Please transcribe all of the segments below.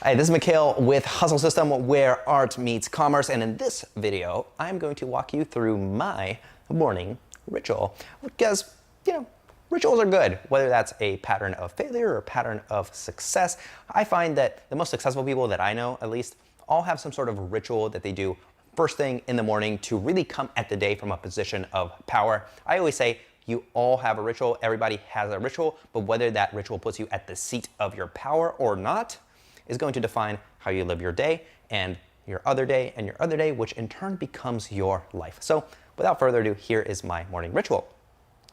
Hi, this is Mikhail with Hustle System, where art meets commerce, and in this video, I'm going to walk you through my morning ritual. Because, rituals are good, whether that's a pattern of failure or a pattern of success. I find that the most successful people that I know, at least, all have some sort of ritual that they do first thing in the morning to really come at the day from a position of power. I always say, you all have a ritual, everybody has a ritual, but whether that ritual puts you at the seat of your power or not is going to define how you live your day and your other day and your other day, which in turn becomes your life. So without further ado, here is my morning ritual.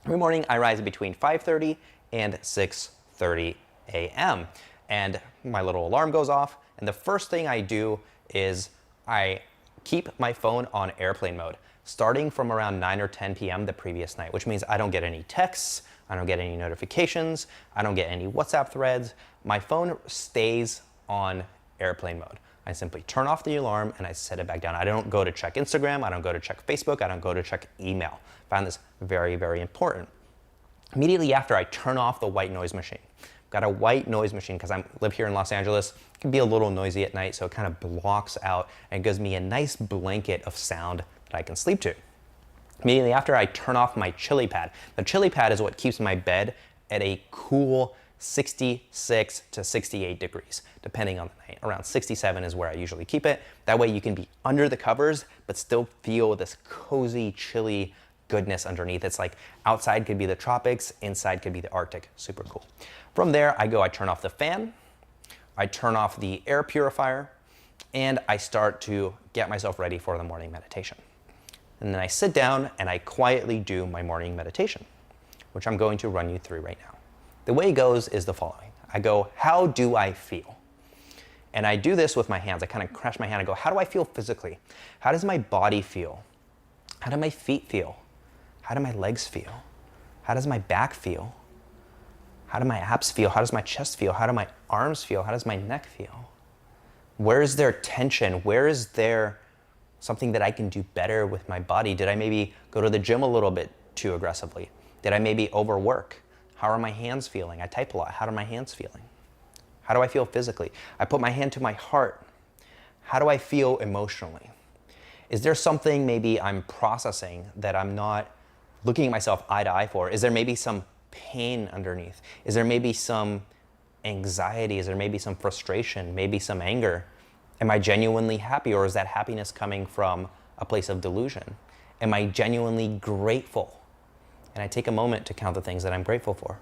Every morning I rise between 5:30 and 6:30 a.m. and my little alarm goes off, and the first thing I do is I keep my phone on airplane mode, starting from around 9 or 10 p.m. the previous night, which means I don't get any texts, I don't get any notifications, I don't get any WhatsApp threads. My phone stays on airplane mode. I simply turn off the alarm and I set it back down. I don't go to check Instagram, I don't go to check Facebook, I don't go to check email. I find this very, very important. Immediately after, I turn off the white noise machine. I've got a white noise machine because I live here in Los Angeles. It can be a little noisy at night, so it kind of blocks out and gives me a nice blanket of sound that I can sleep to. Immediately after, I turn off my chili pad. The chili pad is what keeps my bed at a cool 66 to 68 degrees, depending on the night. Around 67 is where I usually keep it. That way you can be under the covers, but still feel this cozy, chilly goodness underneath. It's like outside could be the tropics, inside could be the Arctic. Super cool. From there, I turn off the fan, I turn off the air purifier, and I start to get myself ready for the morning meditation. And then I sit down and I quietly do my morning meditation, which I'm going to run you through right now. The way it goes is the following. I go, how do I feel? And I do this with my hands. I kind of crash my hand and go, how do I feel physically? How does my body feel? How do my feet feel? How do my legs feel? How does my back feel? How do my abs feel? How does my chest feel? How do my arms feel? How does my neck feel? Where is there tension? Where is there something that I can do better with my body? Did I maybe go to the gym a little bit too aggressively? Did I maybe overwork? How are my hands feeling? I type a lot. How are my hands feeling? How do I feel physically? I put my hand to my heart. How do I feel emotionally? Is there something maybe I'm processing that I'm not looking at myself eye to eye for? Is there maybe some pain underneath? Is there maybe some anxiety? Is there maybe some frustration? Maybe some anger? Am I genuinely happy, or is that happiness coming from a place of delusion? Am I genuinely grateful? And I take a moment to count the things that I'm grateful for.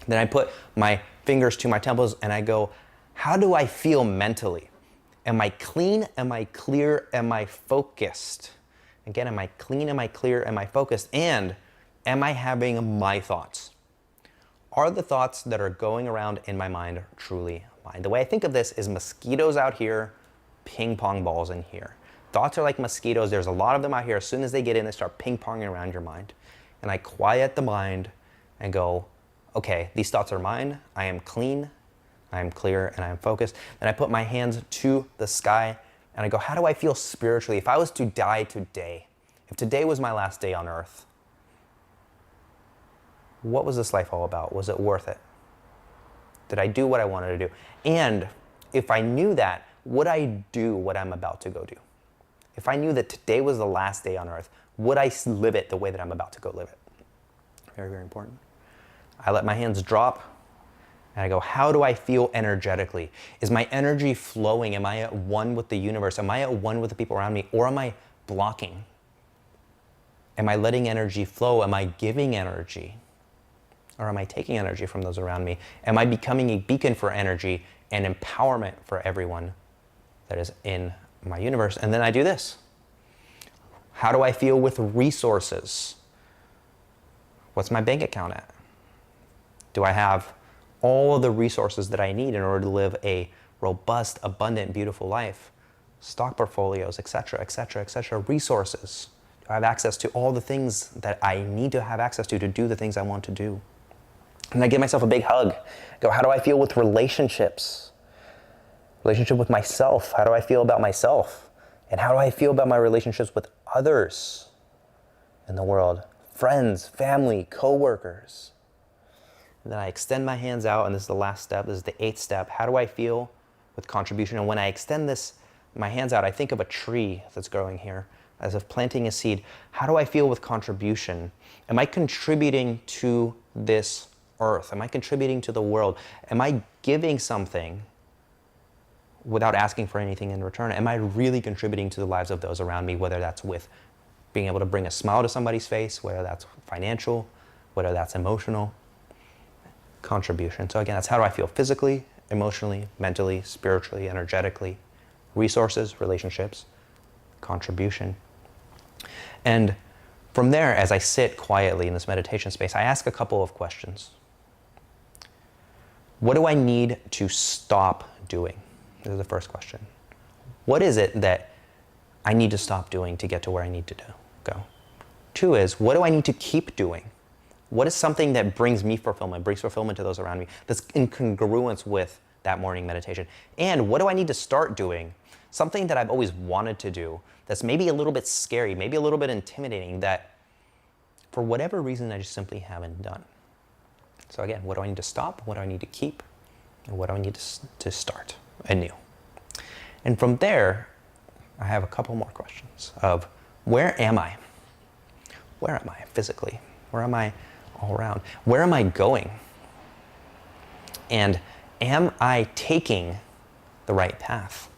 Then I put my fingers to my temples and I go, how do I feel mentally? Am I clean? Am I clear? Am I focused? Again, am I clean? Am I clear? Am I focused? And am I having my thoughts? Are the thoughts that are going around in my mind truly mine? The way I think of this is mosquitoes out here, ping pong balls in here. Thoughts are like mosquitoes. There's a lot of them out here. As soon as they get in, they start ping ponging around your mind. And I quiet the mind and go, okay, these thoughts are mine. I am clean, I am clear, and I am focused. Then I put my hands to the sky and I go, how do I feel spiritually? If I was to die today, if today was my last day on earth, what was this life all about? Was it worth it? Did I do what I wanted to do? And if I knew that, would I do what I'm about to go do? If I knew that today was the last day on earth, would I live it the way that I'm about to go live it? Very, very important. I let my hands drop and I go, how do I feel energetically? Is my energy flowing? Am I at one with the universe? Am I at one with the people around me? Or am I blocking? Am I letting energy flow? Am I giving energy? Or am I taking energy from those around me? Am I becoming a beacon for energy and empowerment for everyone that is in my universe? And then I do this. How do I feel with resources? What's my bank account at? Do I have all of the resources that I need in order to live a robust, abundant, beautiful life? Stock portfolios, etc., etc., etc. Resources. Do I have access to all the things that I need to have access to do the things I want to do? And I give myself a big hug. Go, how do I feel with relationships? Relationship with myself. How do I feel about myself? And how do I feel about my relationships with others in the world? Friends, family, coworkers. And then I extend my hands out, and this is the last step. This is the 8th step. How do I feel with contribution. And when I extend my hands out, I think of a tree that's growing here, as if planting a seed. How do I feel with contribution? Am I contributing to this earth? Am I contributing to the world? Am I giving something without asking for anything in return? Am I really contributing to the lives of those around me, whether that's with being able to bring a smile to somebody's face, whether that's financial, whether that's emotional? Contribution. So again, that's how do I feel physically, emotionally, mentally, spiritually, energetically, resources, relationships, contribution. And from there, as I sit quietly in this meditation space, I ask a couple of questions. What do I need to stop doing? This is the first question. What is it that I need to stop doing to get to where I need to go? 2 is, what do I need to keep doing? What is something that brings me fulfillment, brings fulfillment to those around me, that's in congruence with that morning meditation? And what do I need to start doing? Something that I've always wanted to do, that's maybe a little bit scary, maybe a little bit intimidating, that for whatever reason I just simply haven't done. So again, what do I need to stop? What do I need to keep? And what do I need to start anew? And from there, I have a couple more questions of, where am I? Where am I physically? Where am I all around? Where am I going? And am I taking the right path?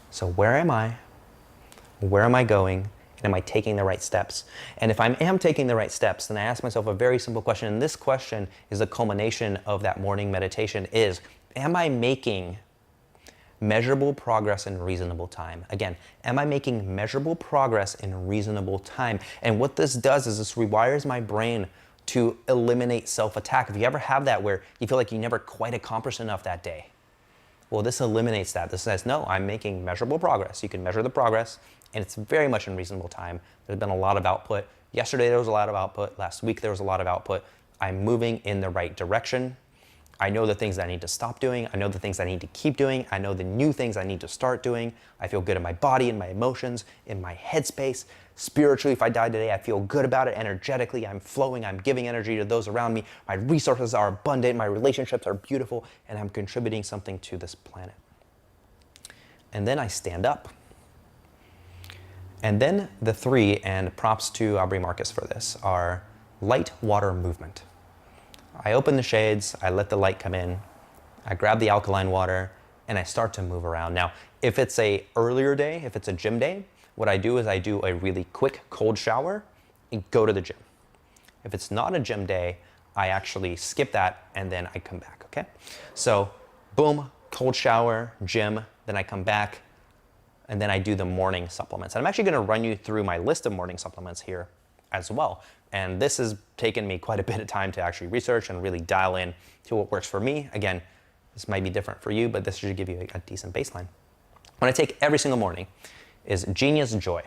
So where am I? Where am I going? And am I taking the right steps? And if I am taking the right steps, then I ask myself a very simple question. And this question is the culmination of that morning meditation is, am I making measurable progress in reasonable time? Again, am I making measurable progress in reasonable time? And what this does is this rewires my brain to eliminate self-attack. If you ever have that where you feel like you never quite accomplished enough that day, well, this eliminates that. This says, no, I'm making measurable progress. You can measure the progress, and it's very much in reasonable time. There's been a lot of output. Yesterday, there was a lot of output. Last week, there was a lot of output. I'm moving in the right direction. I know the things that I need to stop doing. I know the things I need to keep doing. I know the new things I need to start doing. I feel good in my body, in my emotions, in my headspace. Spiritually, if I die today, I feel good about it. Energetically, I'm flowing. I'm giving energy to those around me. My resources are abundant. My relationships are beautiful. And I'm contributing something to this planet. And then I stand up. And then the 3, and props to Aubrey Marcus for this, are light water movement. I open the shades, I let the light come in, I grab the alkaline water, and I start to move around. Now, if it's a earlier day, if it's a gym day, what I do is I do a really quick cold shower and go to the gym. If it's not a gym day, I actually skip that and then I come back, okay? So, boom, cold shower, gym, then I come back, and then I do the morning supplements. And I'm actually gonna run you through my list of morning supplements here as well. And this has taken me quite a bit of time to actually research and really dial in to what works for me. Again, this might be different for you, but this should give you a decent baseline. What I take every single morning is Genius Joy.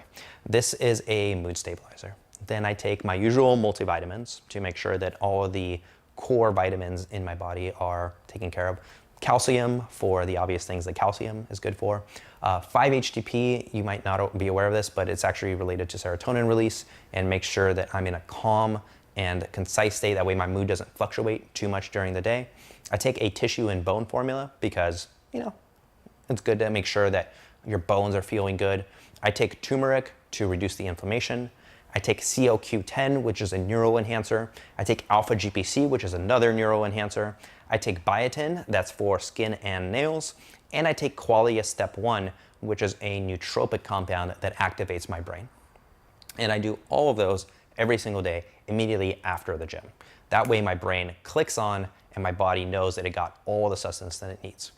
This is a mood stabilizer. Then I take my usual multivitamins to make sure that all of the core vitamins in my body are taken care of. Calcium for the obvious things that calcium is good for. 5-HTP, you might not be aware of this, but it's actually related to serotonin release, and make sure that I'm in a calm and concise state. That way my mood doesn't fluctuate too much during the day. I take a tissue and bone formula because, it's good to make sure that your bones are feeling good. I take turmeric to reduce the inflammation. I take COQ10, which is a neural enhancer. I take alpha GPC, which is another neural enhancer. I take biotin, that's for skin and nails. And I take Qualia Step 1, which is a nootropic compound that activates my brain. And I do all of those every single day, immediately after the gym. That way my brain clicks on and my body knows that it got all the sustenance that it needs.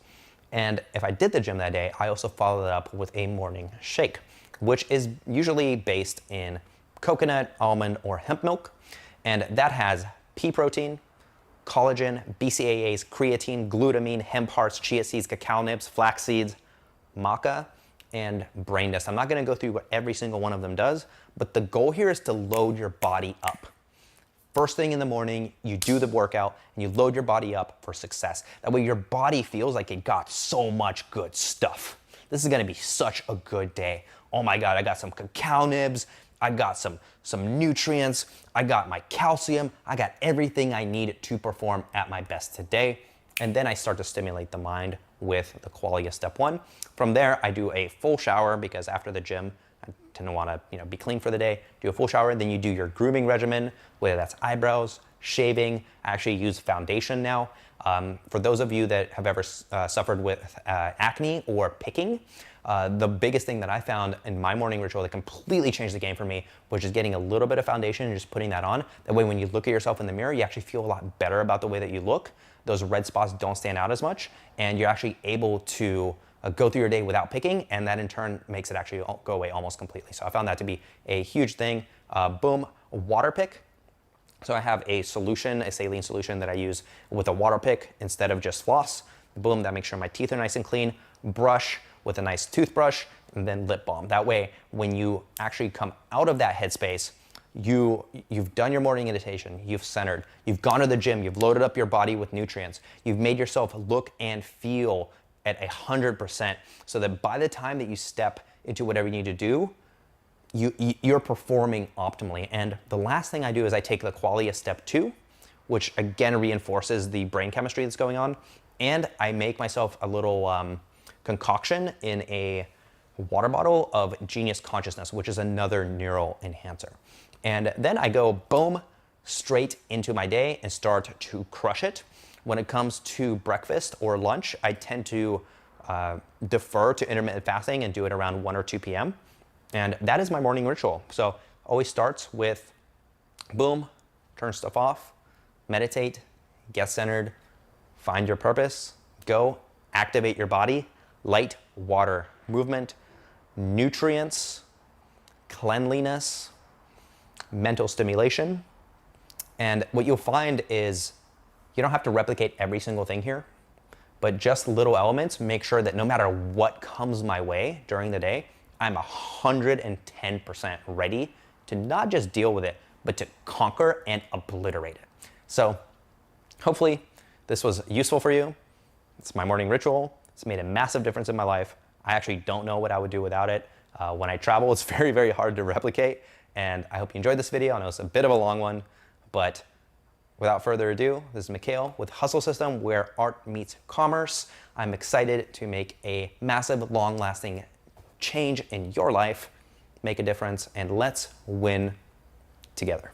And if I did the gym that day, I also follow that up with a morning shake, which is usually based in coconut, almond, or hemp milk. And that has pea protein, collagen, BCAAs, creatine, glutamine, hemp hearts, chia seeds, cacao nibs, flax seeds, maca, and brain dust. I'm not gonna go through what every single one of them does, but the goal here is to load your body up. First thing in the morning, you do the workout and you load your body up for success. That way your body feels like it got so much good stuff. This is gonna be such a good day. Oh my God, I got some cacao nibs, I got some nutrients, I got my calcium, I got everything I need to perform at my best today. And then I start to stimulate the mind with the quality of step 1. From there, I do a full shower because after the gym, I tend to want to be clean for the day. Do a full shower, then you do your grooming regimen, whether that's eyebrows, shaving. I actually use foundation now. For those of you that have ever suffered with acne or picking, the biggest thing that I found in my morning ritual that completely changed the game for me was just getting a little bit of foundation and just putting that on. That way when you look at yourself in the mirror, you actually feel a lot better about the way that you look. Those red spots don't stand out as much, and you're actually able to go through your day without picking, and that in turn makes it actually go away almost completely. So I found that to be a huge thing. Boom, water pick. So I have a solution, a saline solution that I use with a water pick instead of just floss. Boom, that makes sure my teeth are nice and clean. Brush with a nice toothbrush, and then lip balm. That way, when you actually come out of that headspace, you've done your morning meditation, you've centered, you've gone to the gym, you've loaded up your body with nutrients, you've made yourself look and feel at 100%, so that by the time that you step into whatever you need to do, you're performing optimally. And the last thing I do is I take the quality of step 2, which again reinforces the brain chemistry that's going on, and I make myself a little concoction in a water bottle of Genius Consciousness, which is another neural enhancer. And then I go boom, straight into my day and start to crush it. When it comes to breakfast or lunch, I tend to defer to intermittent fasting and do it around 1 or 2 p.m. And that is my morning ritual. So always starts with boom, turn stuff off, meditate, get centered, find your purpose, go activate your body, light, water, movement, nutrients, cleanliness, mental stimulation. And what you'll find is you don't have to replicate every single thing here, but just little elements make sure that no matter what comes my way during the day, I'm 110% ready to not just deal with it, but to conquer and obliterate it. So hopefully this was useful for you. It's my morning ritual. It's made a massive difference in my life. I actually don't know what I would do without it. When I travel, it's very, very hard to replicate. And I hope you enjoyed this video. I know it's a bit of a long one, but without further ado, this is Mikhail with Hustle System, where art meets commerce. I'm excited to make a massive, long-lasting change in your life, make a difference, and let's win together.